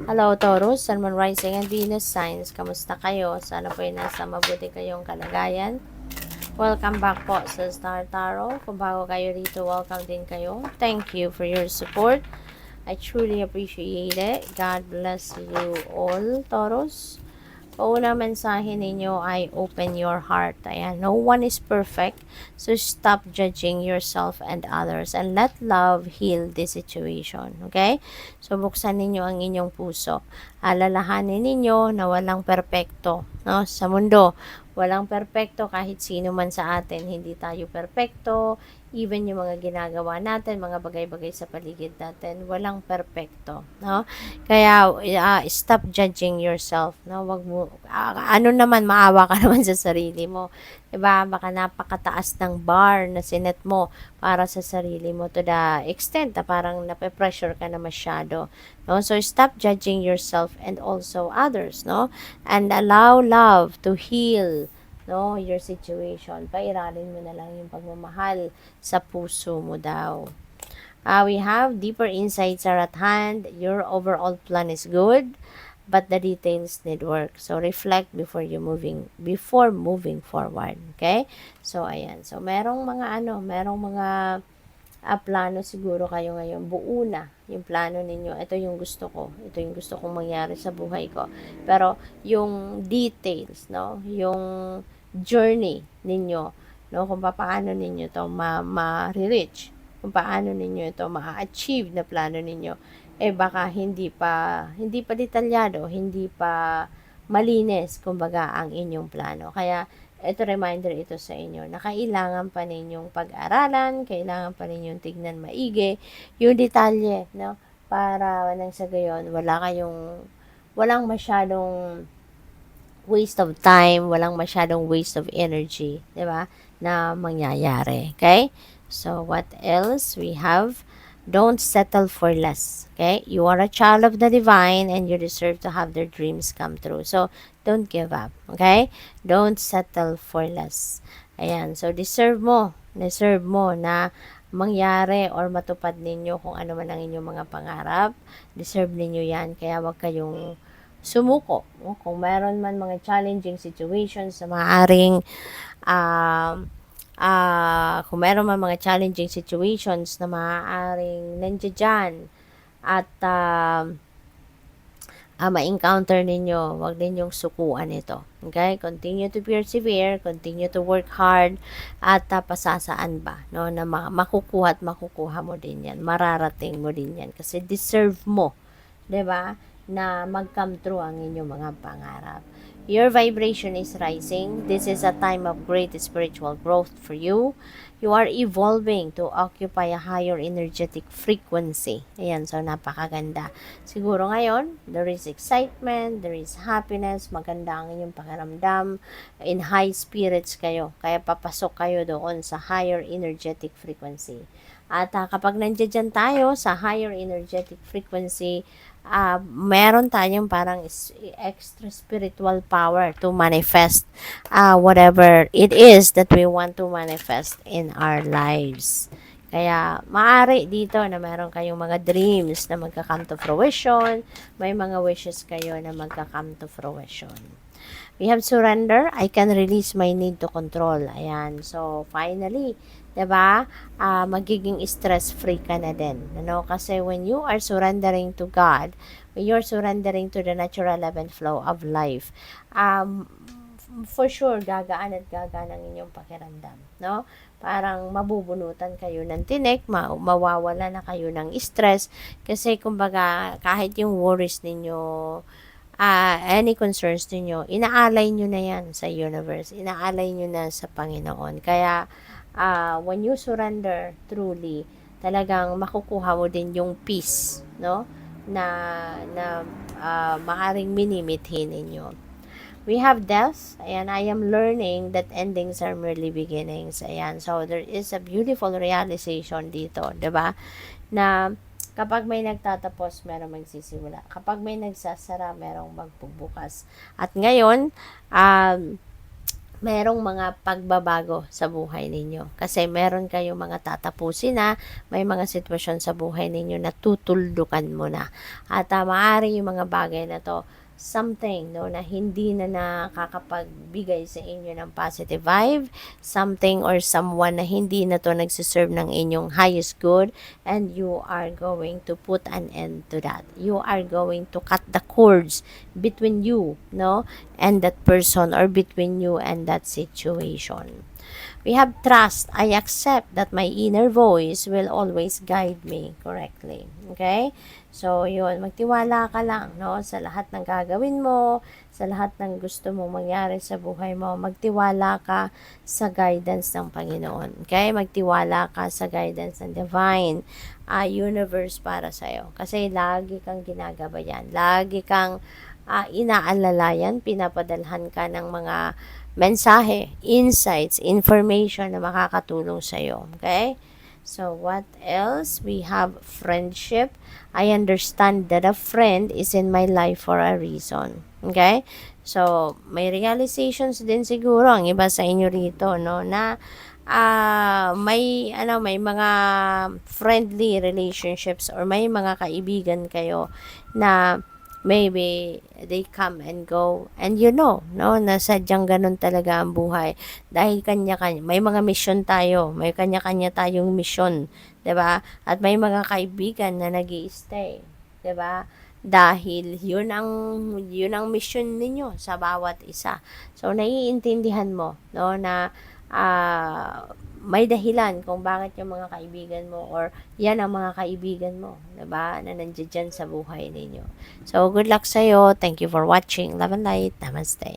Hello, Taurus, Sun, Moon, Rising, and Venus signs. Kamusta kayo? Sana po ay nasa mabuti kayong kalagayan. Welcome back po sa Star Tarot. Kung bago kayo rito, welcome din kayo. Thank you for your support. I truly appreciate it. God bless you all, Taurus. Paunang mensahe ninyo ay open your heart. Ayan, no one is perfect. So stop judging yourself and others and let love heal this situation. Okay? So buksan ninyo ang inyong puso. Alalahanin ninyo na walang perpekto, no? Sa mundo, walang perpekto kahit sino man sa atin. Hindi tayo perpekto. Even yung mga ginagawa natin, mga bagay-bagay sa paligid natin, walang perpekto, no? Kaya stop judging yourself, no? Wag mo ano naman, maawa ka naman sa sarili mo. 'Di ba? Baka napakataas ng bar na sinet mo para sa sarili mo to the extent na parang nape-pressure ka na masyado, no? So stop judging yourself and also others, no? And allow love to heal, no, your situation. Pairalin mo na lang yung pagmamahal sa puso mo daw. We have deeper insights are at hand. Your overall plan is good, but the details need work. So reflect before moving forward. Okay? So ayan. So merong mga plano siguro kayo ngayon. Buo na yung plano ninyo. Ito yung gusto ko. Ito yung gusto kong mangyari sa buhay ko. Pero yung details, no? Yung journey ninyo, no? Kung paano ninyo to ma-reach, kung paano ninyo ito ma-achieve na plano ninyo, baka hindi pa detalyado, hindi pa malinis, kumbaga, ang inyong plano. Kaya, ito reminder ito sa inyo na kailangan pa ninyong pag-aralan, kailangan pa ninyong tignan maigi yung detalye, no? Para nang sa gayon, walang masyadong waste of time, walang masyadong waste of energy, di ba? Na mangyayari. Okay? So, what else? We have, don't settle for less. Okay? You are a child of the divine and you deserve to have their dreams come true. So, don't give up. Okay? Don't settle for less. Ayan. So, deserve mo na mangyari or matupad ninyo kung ano man ang inyong mga pangarap. Deserve ninyo yan. Kaya wag kayong sumuko. No? Kung meron man mga challenging situations na maaaring kung meron man mga challenging situations na maaaring nandiyan dyan at ma-encounter ninyo, wag ninyong sukuan ito. Okay? Continue to persevere, continue to work hard, at pasasaan ba, no? Na makukuha mo din yan. Mararating mo din yan. Kasi deserve mo, 'di ba? Na mag-come true ang inyong mga pangarap. Your vibration is rising. This is a time of great spiritual growth for you. You are evolving to occupy a higher energetic frequency. Ayan, so napakaganda. Siguro ngayon, there is excitement, there is happiness, maganda ang inyong pakiramdam, in high spirits kayo. Kaya papasok kayo doon sa higher energetic frequency. At kapag nandiyan tayo sa higher energetic frequency, meron tayong parang extra spiritual power to manifest whatever it is that we want to manifest in our lives. Kaya, maaari dito na meron kayong mga dreams na magka-come to fruition, may mga wishes kayo na magka-come to fruition. We have surrender. I can release my need to control. Ayan. So, finally, 'di ba? Magiging stress-free ka na din. Ano? Kasi when you are surrendering to God, when you're surrendering to the natural ebb and flow of life, for sure, gagaan at gagaan ang inyong pakiramdam. No? Parang mabubunutan kayo ng tinik, mawawala na kayo ng stress. Kasi, kumbaga, kahit yung worries ninyo, any concerns ninyo, inaalay nyo na yan sa universe. Inaalay nyo na sa Panginoon. Kaya, when you surrender truly, talagang makukuha mo din yung peace, no? Na maaring minimithin ninyo. We have death. Ayan, I am learning that endings are merely beginnings. Ayan, so there is a beautiful realization dito, 'di ba? Na kapag may nagtatapos, merong magsisimula. Kapag may nagsasara, merong magbubukas. At ngayon, merong mga pagbabago sa buhay ninyo. Kasi meron kayong mga tatapusin na, may mga sitwasyon sa buhay ninyo na tutuldukan mo na. At maaari yung mga bagay na to, something no, na hindi na nakakapagbigay sa inyo ng positive vibe, something or someone na hindi na to nagsiserve ng inyong highest good, and you are going to put an end to that. You are going to cut the cords between you, no, and that person, or between you and that situation. We have trust. I accept that my inner voice will always guide me correctly. Okay? So, yun. Magtiwala ka lang, no? Sa lahat ng gagawin mo, sa lahat ng gusto mong mangyari sa buhay mo, magtiwala ka sa guidance ng Panginoon. Okay? Magtiwala ka sa guidance ng divine universe para sa'yo. Kasi lagi kang ginagabayan. Lagi kang inaalalayan, pinapadalhan ka ng mga mensahe, insights, information na makakatulong sa iyo. Okay? So, what else? We have friendship. I understand that a friend is in my life for a reason. Okay? So, may realizations din siguro ang iba sa inyo rito, no, na may mga friendly relationships or may mga kaibigan kayo na maybe they come and go, and no, na sadyang ganun talaga ang buhay, dahil kanya-kanya, may mga mission tayo, may kanya-kanya tayong mission, 'di ba? At may mga kaibigan na nag-i-stay, 'di ba? Dahil yun ang mission ninyo sa bawat isa. So naiintindihan mo, no, na may dahilan kung bakit yung mga kaibigan mo, or yan ang mga kaibigan mo, 'di ba, na nandiyan sa buhay ninyo. So, good luck sa'yo. Thank you for watching. Love and light. Namaste.